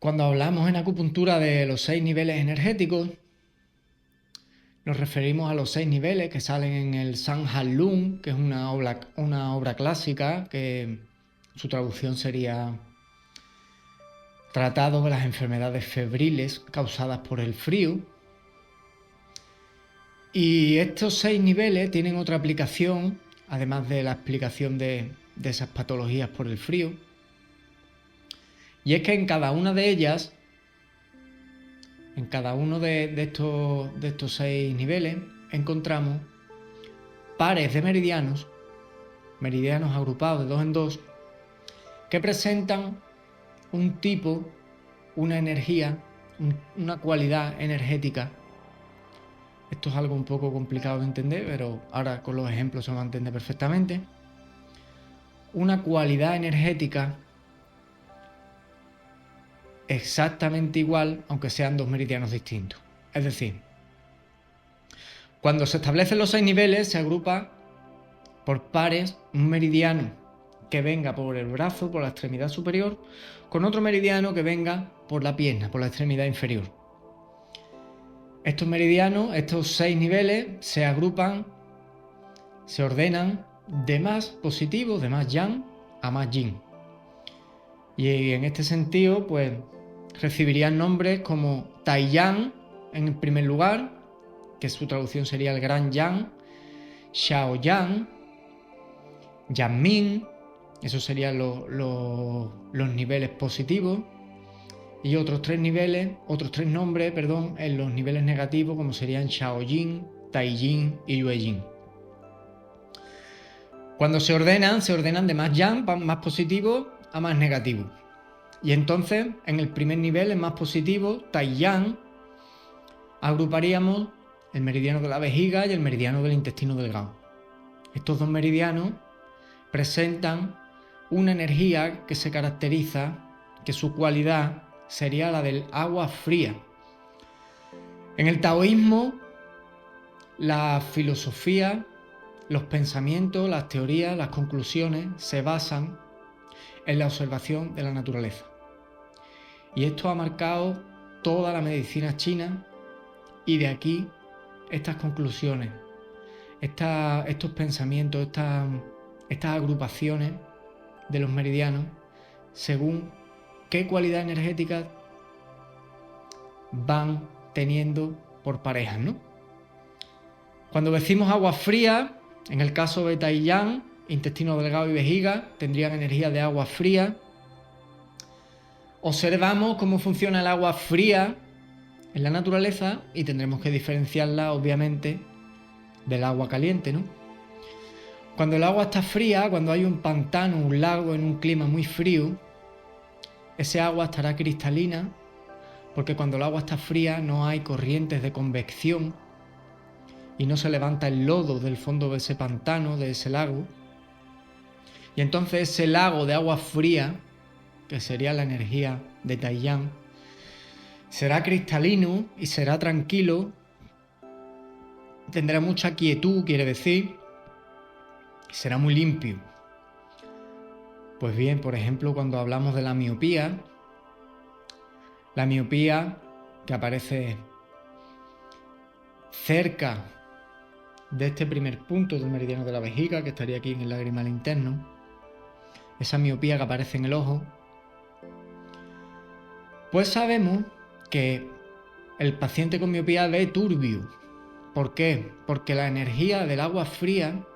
Cuando hablamos en acupuntura de los 6 niveles energéticos, nos referimos a los 6 niveles que salen en el Sanhan Lung, que es una obra clásica, que su traducción sería Tratado de las enfermedades febriles causadas por el frío. Y estos 6 niveles tienen otra aplicación, además de la explicación de esas patologías por el frío. Y es que en cada una de ellas, en cada uno de estos 6 niveles, encontramos pares de meridianos agrupados de 2 en 2, que presentan un tipo, una energía, una cualidad energética. Esto es algo un poco complicado de entender, pero ahora con los ejemplos se va a entender perfectamente. Una cualidad energética exactamente igual, aunque sean 2 meridianos distintos. Es decir, cuando se establecen los 6 niveles, se agrupa por pares un meridiano que venga por el brazo, por la extremidad superior, con otro meridiano que venga por la pierna, por la extremidad inferior. Estos meridianos, estos 6 niveles, se agrupan, se ordenan de más positivo, de más yang a más yin. Y en este sentido, pues, recibirían nombres como Taiyang en el primer lugar, que su traducción sería el Gran Yang, Shaoyang, Yanmin, esos serían los niveles positivos, y otros tres nombres, en los niveles negativos, como serían Shaoyin, Taiying y Yueyin. Cuando se ordenan de más yang, más positivo, a más negativo. Y entonces, en el primer nivel, el más positivo, Taiyang, agruparíamos el meridiano de la vejiga y el meridiano del intestino delgado. Estos 2 meridianos presentan una energía que se caracteriza, que su cualidad sería la del agua fría. En el taoísmo, la filosofía, los pensamientos, las teorías, las conclusiones se basan en la observación de la naturaleza. Y esto ha marcado toda la medicina china, y de aquí estas conclusiones, estos pensamientos, estas agrupaciones de los meridianos según qué cualidad energética van teniendo por parejas, ¿no? Cuando decimos agua fría, en el caso de Taiyang, intestino delgado y vejiga tendrían energía de agua fría. Observamos cómo funciona el agua fría en la naturaleza y tendremos que diferenciarla, obviamente, del agua caliente, ¿no? Cuando el agua está fría, cuando hay un pantano, un lago en un clima muy frío, ese agua estará cristalina, porque cuando el agua está fría no hay corrientes de convección y no se levanta el lodo del fondo de ese pantano, de ese lago. Y entonces ese lago de agua fría, que sería la energía de Taiyang, será cristalino y será tranquilo, tendrá mucha quietud, quiere decir, y será muy limpio. Pues bien, por ejemplo, cuando hablamos de la miopía que aparece cerca de este primer punto del meridiano de la vejiga, que estaría aquí en el lagrimal interno, esa miopía que aparece en el ojo, pues sabemos que el paciente con miopía ve turbio. ¿Por qué? Porque la energía del agua fría,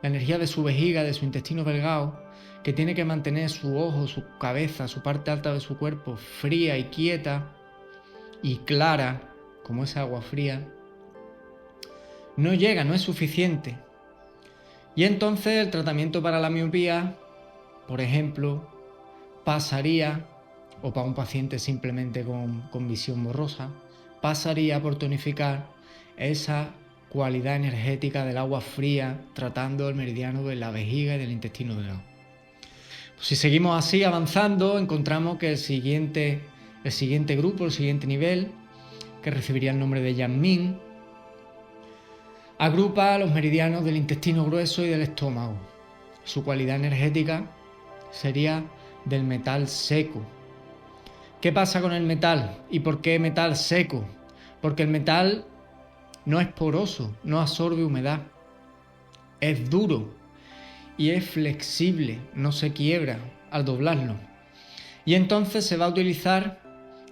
la energía de su vejiga, de su intestino delgado, que tiene que mantener su ojo, su cabeza, su parte alta de su cuerpo fría y quieta y clara, como esa agua fría, no llega, no es suficiente. Y entonces el tratamiento para la miopía, por ejemplo, pasaría, o para un paciente simplemente con visión borrosa, pasaría por tonificar esa cualidad energética del agua fría, tratando el meridiano de la vejiga y del intestino delgado. Pues si seguimos así avanzando, encontramos que el siguiente grupo, el siguiente nivel, que recibiría el nombre de Yanmin, agrupa los meridianos del intestino grueso y del estómago. Su cualidad energética sería del metal seco, ¿Qué pasa con el metal? ¿Y por qué metal seco? Porque el metal no es poroso, no absorbe humedad, es duro y es flexible, no se quiebra al doblarlo. Y entonces se va a utilizar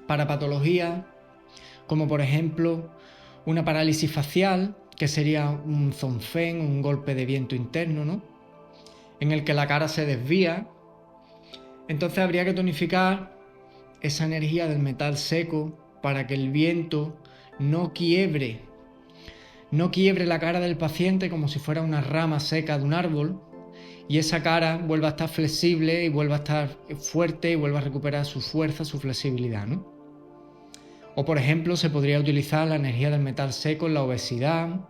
para patologías como por ejemplo una parálisis facial, que sería un zonfén, un golpe de viento interno, ¿no? En el que la cara se desvía. Entonces habría que tonificar esa energía del metal seco para que el viento no quiebre la cara del paciente como si fuera una rama seca de un árbol, y esa cara vuelva a estar flexible y vuelva a estar fuerte y vuelva a recuperar su fuerza, su flexibilidad, ¿no? O por ejemplo se podría utilizar la energía del metal seco en la obesidad,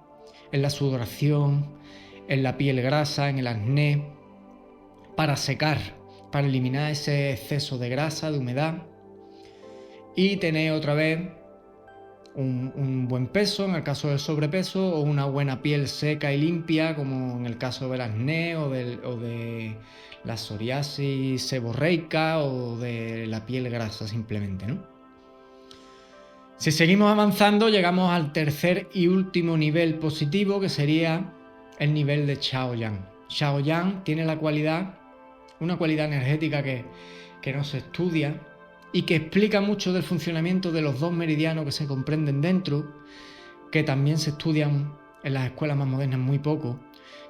en la sudoración, en la piel grasa, en el acné, para secar, para eliminar ese exceso de grasa, de humedad, y tener otra vez un buen peso en el caso del sobrepeso, o una buena piel seca y limpia como en el caso del acné o de la psoriasis seborreica o de la piel grasa simplemente, ¿no? Si seguimos avanzando, llegamos al tercer y último nivel positivo, que sería el nivel de Shaoyan. Shaoyan tiene una cualidad energética que no se estudia y que explica mucho del funcionamiento de los dos meridianos que se comprenden dentro, que también se estudian en las escuelas más modernas muy poco,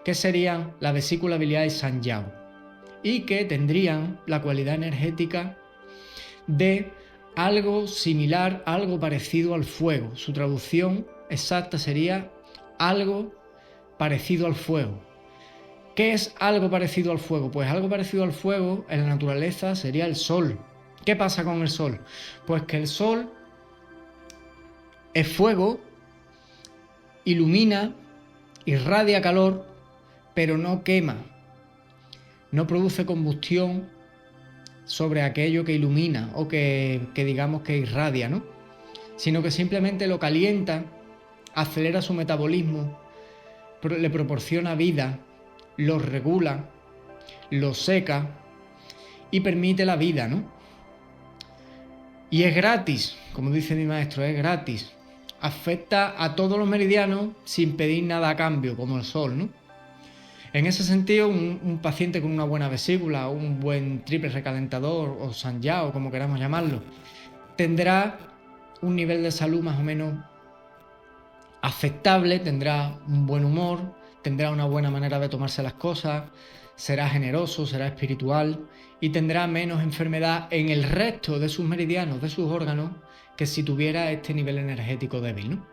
que serían la vesícula biliar y San Yao, y que tendrían la cualidad energética de algo similar, algo parecido al fuego. Su traducción exacta sería algo parecido al fuego. ¿Qué es algo parecido al fuego? Pues algo parecido al fuego en la naturaleza sería el sol. ¿Qué pasa con el sol? Pues que el sol es fuego, ilumina, irradia calor, pero no quema, no produce combustión sobre aquello que ilumina o que digamos que irradia, ¿no? Sino que simplemente lo calienta, acelera su metabolismo, le proporciona vida, lo regula, lo seca y permite la vida, ¿no? Y es gratis, como dice mi maestro, es gratis. Afecta a todos los meridianos sin pedir nada a cambio, como el sol, ¿no? En ese sentido, un paciente con una buena vesícula, un buen triple recalentador o San Yao, como queramos llamarlo, tendrá un nivel de salud más o menos aceptable, tendrá un buen humor, tendrá una buena manera de tomarse las cosas, será generoso, será espiritual y tendrá menos enfermedad en el resto de sus meridianos, de sus órganos, que si tuviera este nivel energético débil, ¿no?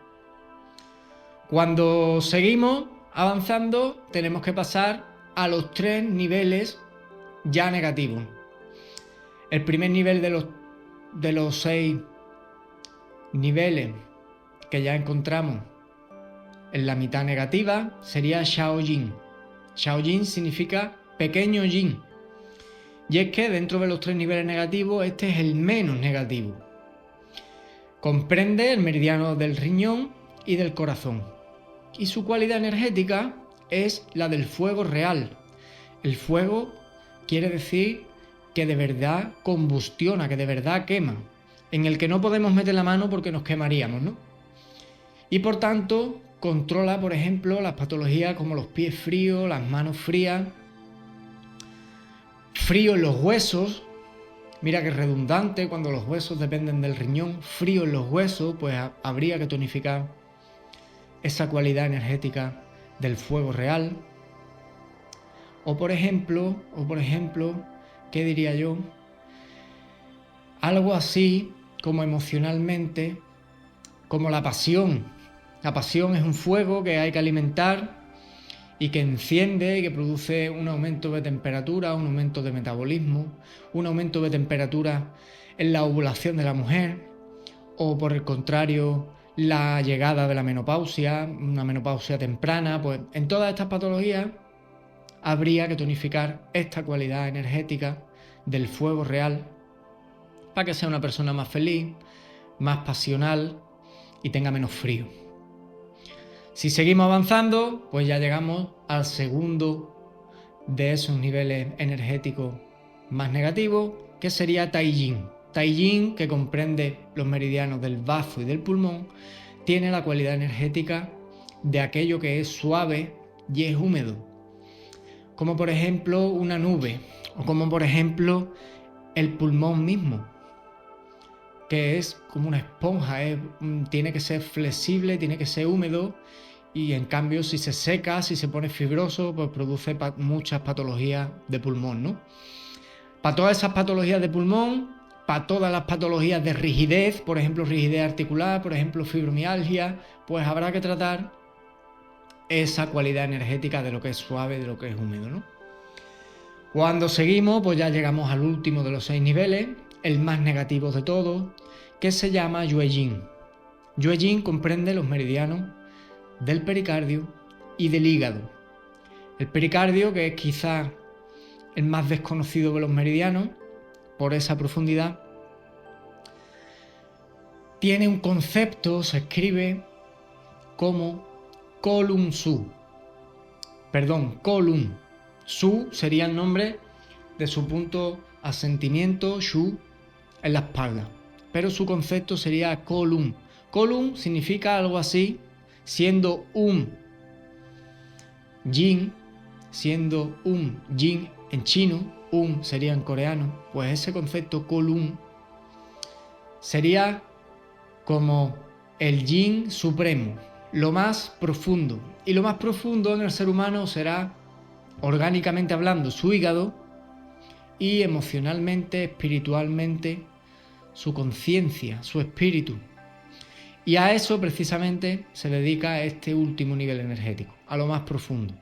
Cuando seguimos avanzando, tenemos que pasar a los 3 niveles ya negativos. El primer nivel de los 6 niveles que ya encontramos en la mitad negativa sería Shaoyin. Shaoyin significa pequeño yin. Y es que dentro de los 3 niveles negativos, este es el menos negativo. Comprende el meridiano del riñón y del corazón. Y su cualidad energética es la del fuego real. El fuego quiere decir que de verdad combustiona, que de verdad quema, en el que no podemos meter la mano porque nos quemaríamos, ¿no? Y por tanto controla, por ejemplo, las patologías como los pies fríos, las manos frías, frío en los huesos. Mira que redundante, cuando los huesos dependen del riñón, frío en los huesos, pues habría que tonificar esa cualidad energética del fuego real. O por ejemplo, ¿qué diría yo? Algo así como emocionalmente, como la pasión. La pasión es un fuego que hay que alimentar y que enciende y que produce un aumento de temperatura, un aumento de metabolismo, un aumento de temperatura en la ovulación de la mujer, o por el contrario, la llegada de la menopausia, una menopausia temprana. Pues en todas estas patologías habría que tonificar esta cualidad energética del fuego real para que sea una persona más feliz, más pasional y tenga menos frío. Si seguimos avanzando, pues ya llegamos al segundo de esos niveles energéticos más negativos, que sería Taiying. Taiying, que comprende los meridianos del bazo y del pulmón, tiene la cualidad energética de aquello que es suave y es húmedo, como por ejemplo una nube, o como por ejemplo el pulmón mismo, que es como una esponja, tiene que ser flexible, tiene que ser húmedo, y en cambio si se seca, si se pone fibroso, pues produce muchas patologías de pulmón, ¿no? Para todas esas patologías de pulmón, para todas las patologías de rigidez, por ejemplo rigidez articular, por ejemplo fibromialgia, pues habrá que tratar esa cualidad energética de lo que es suave, de lo que es húmedo, ¿no? Cuando seguimos, pues ya llegamos al último de los 6 niveles, el más negativo de todos, que se llama Yuejin. Yuejin comprende los meridianos del pericardio y del hígado. El pericardio, que es quizá el más desconocido de los meridianos por esa profundidad, tiene un concepto, se escribe como Kolum Su. Kolum. Su sería el nombre de su punto asentimiento, Shu, en la espalda. Pero su concepto sería Kolum. Kolum significa algo así, siendo un yin, en chino, sería en coreano, pues ese concepto Kolum sería como el yin supremo, lo más profundo. Y lo más profundo en el ser humano será, orgánicamente hablando, su hígado, y emocionalmente, espiritualmente, su conciencia, su espíritu. Y a eso precisamente se dedica este último nivel energético, a lo más profundo.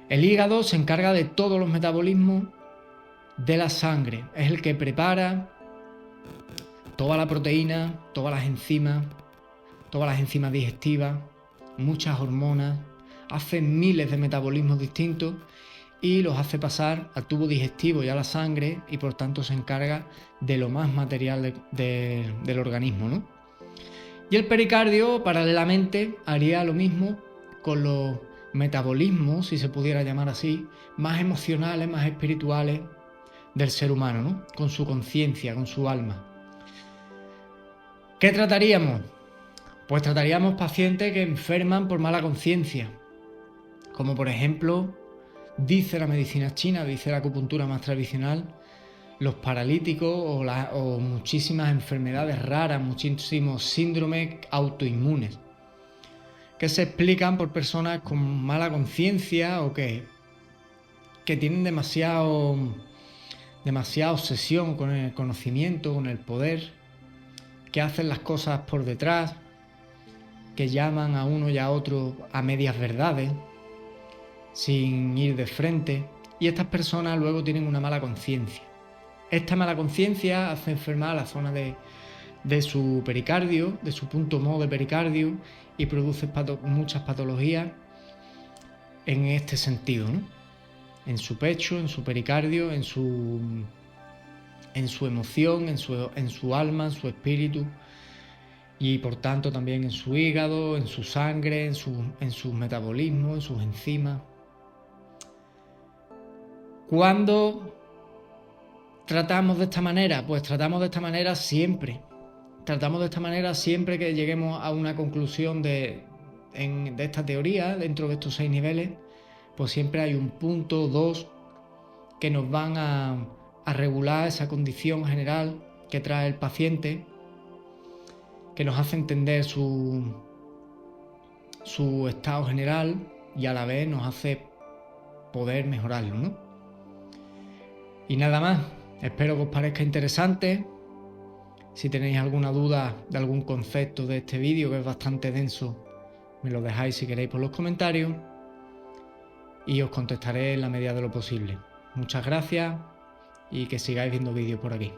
El hígado se encarga de todos los metabolismos de la sangre, es el que prepara toda la proteína, todas las enzimas digestivas, muchas hormonas, hace miles de metabolismos distintos y los hace pasar al tubo digestivo y a la sangre, y por tanto se encarga de lo más material del organismo, ¿no? Y el pericardio, paralelamente, haría lo mismo con los metabolismos, si se pudiera llamar así, más emocionales, más espirituales del ser humano, ¿no? Con su conciencia, con su alma. ¿Qué trataríamos? Pues trataríamos pacientes que enferman por mala conciencia, como por ejemplo, dice la medicina china, dice la acupuntura más tradicional, los paralíticos o muchísimas enfermedades raras, muchísimos síndromes autoinmunes, que se explican por personas con mala conciencia o que tienen demasiada obsesión con el conocimiento, con el poder, que hacen las cosas por detrás, que llaman a uno y a otro a medias verdades, sin ir de frente, y estas personas luego tienen una mala conciencia. Esta mala conciencia hace enfermar la zona de su pericardio, de su punto mo de pericardio, y produce muchas patologías en este sentido, ¿no? En su pecho, en su pericardio, en su emoción, en su alma, en su espíritu, y por tanto también en su hígado, en su sangre, en sus metabolismos, en sus enzimas. ¿Cuándo tratamos de esta manera? Pues tratamos de esta manera siempre. Tratamos de esta manera siempre que lleguemos a una conclusión de esta teoría, dentro de estos 6 niveles, pues siempre hay un punto, 2, que nos van a regular esa condición general que trae el paciente, que nos hace entender su estado general y a la vez nos hace poder mejorarlo, ¿no? Y nada más, espero que os parezca interesante. Si tenéis alguna duda de algún concepto de este vídeo, que es bastante denso, me lo dejáis si queréis por los comentarios y os contestaré en la medida de lo posible. Muchas gracias y que sigáis viendo vídeos por aquí.